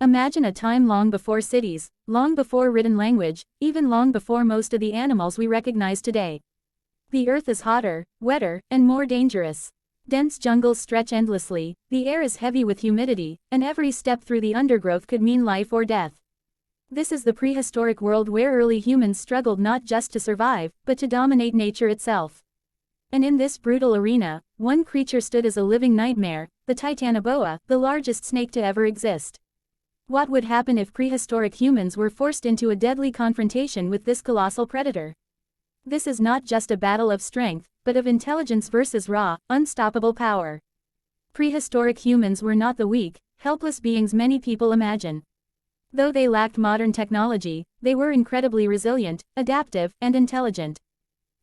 Imagine a time long before cities, long before written language, even long before most of the animals we recognize today. The earth is hotter, wetter, and more dangerous. Dense jungles stretch endlessly, the air is heavy with humidity, and every step through the undergrowth could mean life or death. This is the prehistoric world where early humans struggled not just to survive, but to dominate nature itself. And in this brutal arena, one creature stood as a living nightmare, the Titanoboa, the largest snake to ever exist. What would happen if prehistoric humans were forced into a deadly confrontation with this colossal predator? This is not just a battle of strength, but of intelligence versus raw, unstoppable power. Prehistoric humans were not the weak, helpless beings many people imagine. Though they lacked modern technology, they were incredibly resilient, adaptive, and intelligent.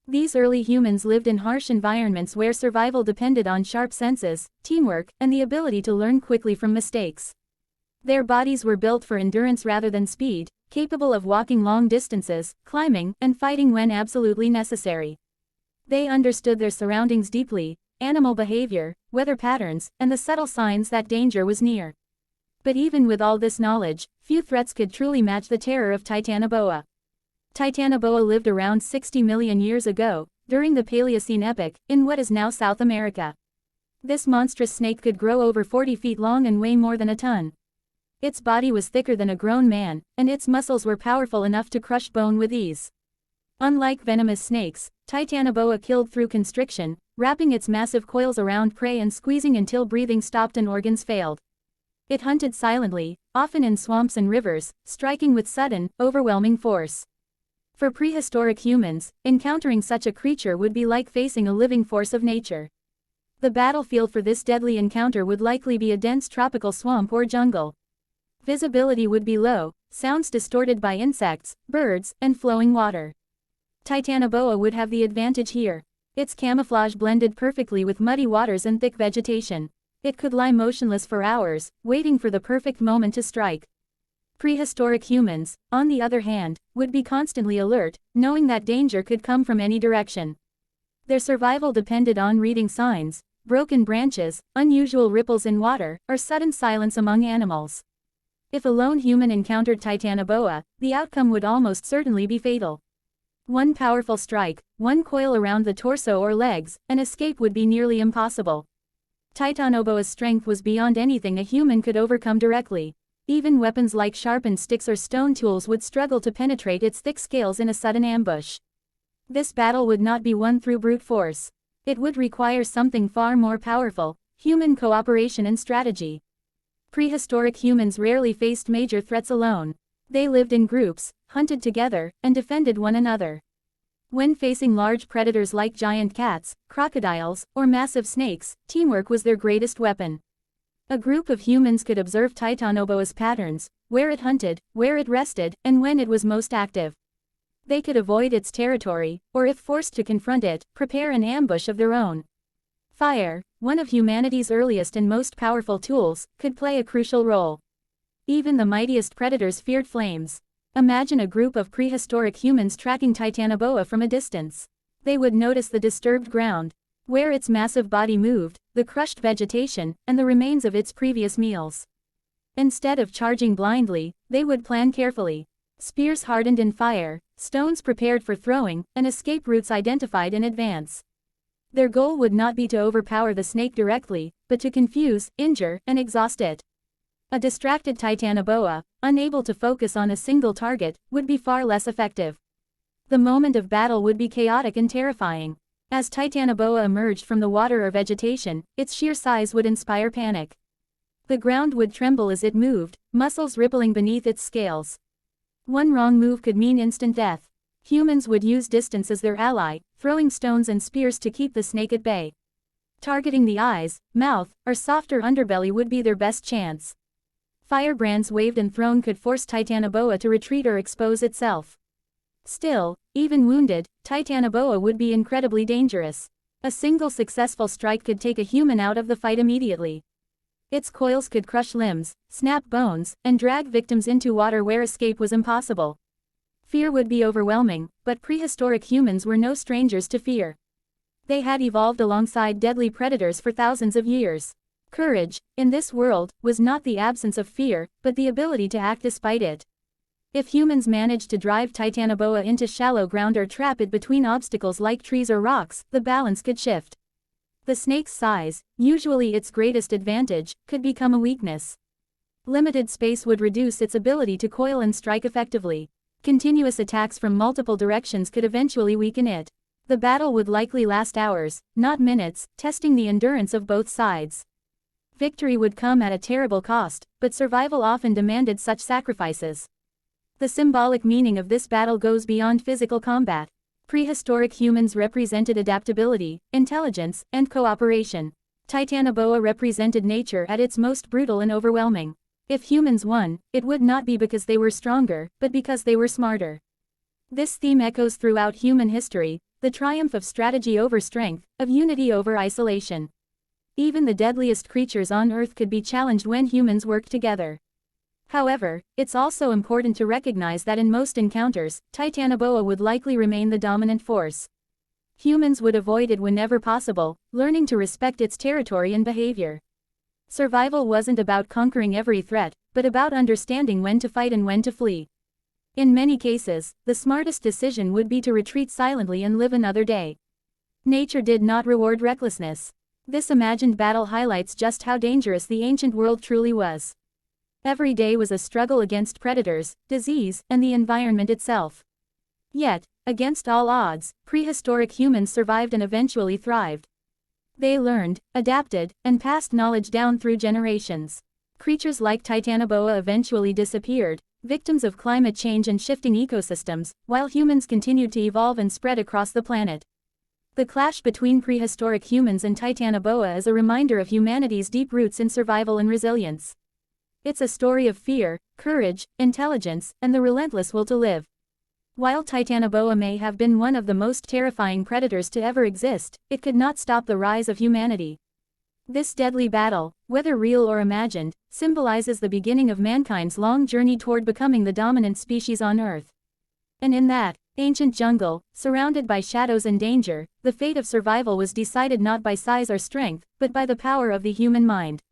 These early humans lived in harsh environments where survival depended on sharp senses, teamwork, and the ability to learn quickly from mistakes. Their bodies were built for endurance rather than speed, capable of walking long distances, climbing, and fighting when absolutely necessary. They understood their surroundings deeply, animal behavior, weather patterns, and the subtle signs that danger was near. But even with all this knowledge, few threats could truly match the terror of Titanoboa. Titanoboa lived around 60 million years ago, during the Paleocene epoch, in what is now South America. This monstrous snake could grow over 40 feet long and weigh more than a ton. Its body was thicker than a grown man, and its muscles were powerful enough to crush bone with ease. Unlike venomous snakes, Titanoboa killed through constriction, wrapping its massive coils around prey and squeezing until breathing stopped and organs failed. It hunted silently, often in swamps and rivers, striking with sudden, overwhelming force. For prehistoric humans, encountering such a creature would be like facing a living force of nature. The battlefield for this deadly encounter would likely be a dense tropical swamp or jungle. Visibility would be low, sounds distorted by insects, birds, and flowing water. Titanoboa would have the advantage here. Its camouflage blended perfectly with muddy waters and thick vegetation. It could lie motionless for hours, waiting for the perfect moment to strike. Prehistoric humans, on the other hand, would be constantly alert, knowing that danger could come from any direction. Their survival depended on reading signs, broken branches, unusual ripples in water, or sudden silence among animals. If a lone human encountered Titanoboa, the outcome would almost certainly be fatal. One powerful strike, one coil around the torso or legs, and escape would be nearly impossible. Titanoboa's strength was beyond anything a human could overcome directly. Even weapons like sharpened sticks or stone tools would struggle to penetrate its thick scales in a sudden ambush. This battle would not be won through brute force. It would require something far more powerful: human cooperation and strategy. Prehistoric humans rarely faced major threats alone. They lived in groups, hunted together, and defended one another. When facing large predators like giant cats, crocodiles, or massive snakes, teamwork was their greatest weapon. A group of humans could observe Titanoboa's patterns, where it hunted, where it rested, and when it was most active. They could avoid its territory, or if forced to confront it, prepare an ambush of their own. Fire, one of humanity's earliest and most powerful tools, could play a crucial role. Even the mightiest predators feared flames. Imagine a group of prehistoric humans tracking Titanoboa from a distance. They would notice the disturbed ground, where its massive body moved, the crushed vegetation, and the remains of its previous meals. Instead of charging blindly, they would plan carefully. Spears hardened in fire, stones prepared for throwing, and escape routes identified in advance. Their goal would not be to overpower the snake directly, but to confuse, injure, and exhaust it. A distracted Titanoboa, unable to focus on a single target, would be far less effective. The moment of battle would be chaotic and terrifying. As Titanoboa emerged from the water or vegetation, its sheer size would inspire panic. The ground would tremble as it moved, muscles rippling beneath its scales. One wrong move could mean instant death. Humans would use distance as their ally, throwing stones and spears to keep the snake at bay. Targeting the eyes, mouth, or softer underbelly would be their best chance. Firebrands waved and thrown could force Titanoboa to retreat or expose itself. Still, even wounded, Titanoboa would be incredibly dangerous. A single successful strike could take a human out of the fight immediately. Its coils could crush limbs, snap bones, and drag victims into water where escape was impossible. Fear would be overwhelming, but prehistoric humans were no strangers to fear. They had evolved alongside deadly predators for thousands of years. Courage, in this world, was not the absence of fear, but the ability to act despite it. If humans managed to drive Titanoboa into shallow ground or trap it between obstacles like trees or rocks, the balance could shift. The snake's size, usually its greatest advantage, could become a weakness. Limited space would reduce its ability to coil and strike effectively. Continuous attacks from multiple directions could eventually weaken it. The battle would likely last hours, not minutes, testing the endurance of both sides. Victory would come at a terrible cost, but survival often demanded such sacrifices. The symbolic meaning of this battle goes beyond physical combat. Prehistoric humans represented adaptability, intelligence, and cooperation. Titanoboa represented nature at its most brutal and overwhelming. If humans won, it would not be because they were stronger, but because they were smarter. This theme echoes throughout human history, the triumph of strategy over strength, of unity over isolation. Even the deadliest creatures on Earth could be challenged when humans worked together. However, it's also important to recognize that in most encounters, Titanoboa would likely remain the dominant force. Humans would avoid it whenever possible, learning to respect its territory and behavior. Survival wasn't about conquering every threat, but about understanding when to fight and when to flee. In many cases, the smartest decision would be to retreat silently and live another day. Nature did not reward recklessness. This imagined battle highlights just how dangerous the ancient world truly was. Every day was a struggle against predators, disease, and the environment itself. Yet, against all odds, prehistoric humans survived and eventually thrived. They learned, adapted, and passed knowledge down through generations. Creatures like Titanoboa eventually disappeared, victims of climate change and shifting ecosystems, while humans continued to evolve and spread across the planet. The clash between prehistoric humans and Titanoboa is a reminder of humanity's deep roots in survival and resilience. It's a story of fear, courage, intelligence, and the relentless will to live. While Titanoboa may have been one of the most terrifying predators to ever exist, it could not stop the rise of humanity. This deadly battle, whether real or imagined, symbolizes the beginning of mankind's long journey toward becoming the dominant species on Earth. And in that ancient jungle, surrounded by shadows and danger, the fate of survival was decided not by size or strength, but by the power of the human mind.